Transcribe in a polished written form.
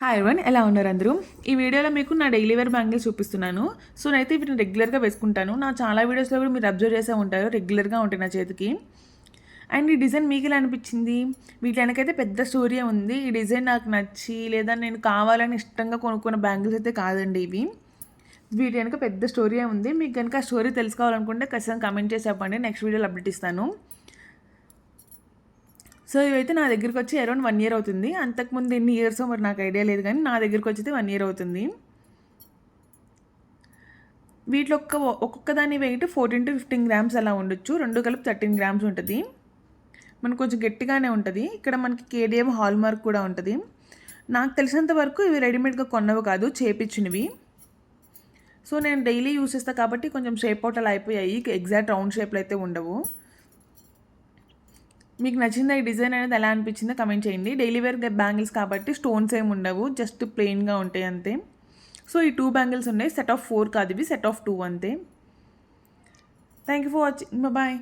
Hi everyone, ఎలా ఉన్నారు అందరూ? ఈ వీడియోలో మీకు నా డైలీ వేర్ బ్యాంగిల్స్ చూపిస్తున్నాను. సో నేనైతే వీటిని రెగ్యులర్గా వేసుకుంటాను. నా చాలా వీడియోస్లో కూడా మీరు అబ్జర్వ్ చేసే ఉంటారు, రెగ్యులర్గా ఉంటాయి నా చేతికి. అండ్ ఈ డిజైన్ మీకు ఎలా అనిపించింది? వీటి వెనకైతే పెద్ద స్టోరీ ఉంది. ఈ డిజైన్ నాకు నచ్చి లేదా నేను కావాలని ఇష్టంగా కొనుక్కున్న బ్యాంగిల్స్ అయితే కాదండి ఇవి. వీటి వెనక పెద్ద స్టోరీ ఉంది. మీకు కనుక ఆ స్టోరీ తెలుసుకోవాలనుకుంటే ఖచ్చితంగా కమెంట్ చేసి చెప్పండి, నెక్స్ట్ వీడియోలో అప్డేట్ ఇస్తాను. సో ఇవైతే నా దగ్గరికి వచ్చి అరౌండ్ 1 ఇయర్ అవుతుంది. అంతకుముందు ఎన్ని ఇయర్సో మరి నాకు ఐడియా లేదు, కానీ నా దగ్గరికి వచ్చి 1 ఇయర్ అవుతుంది. వీటిలో ఒక్కొక్క దాని వెయిట్ 14 to 15 గ్రామ్స్ అలా ఉండొచ్చు. రెండు కలిపి 13 గ్రామ్స్ ఉంటుంది. మనకు కొంచెం గట్టిగానే ఉంటుంది. ఇక్కడ మనకి కేడిఎం హాల్ మార్క్ కూడా ఉంటుంది. నాకు తెలిసినంత వరకు ఇవి రెడీమేడ్గా కొన్నవి కాదు, చేపించినవి. సో నేను డైలీ యూస్ చేస్తాను కాబట్టి కొంచెం షేప్ అవుట్ అలా అయిపోయాయి. ఎగ్జాక్ట్ రౌండ్ షేప్లో అయితే ఉండవు. మీకు నచ్చిందా ఈ డిజైన్ అనేది, ఎలా అనిపించిందో కమెంట్ చేయండి. డైలీ వేర్ బ్యాంగిల్స్ కాబట్టి స్టోన్స్ ఏమి ఉండవు, జస్ట్ ప్లెయిన్గా ఉంటాయి అంతే. సో ఈ 2 బ్యాంగిల్స్ ఉన్నాయి, సెట్ ఆఫ్ 4 కాదు, ఇవి సెట్ ఆఫ్ 2 అంతే. Thank you for watching, bye.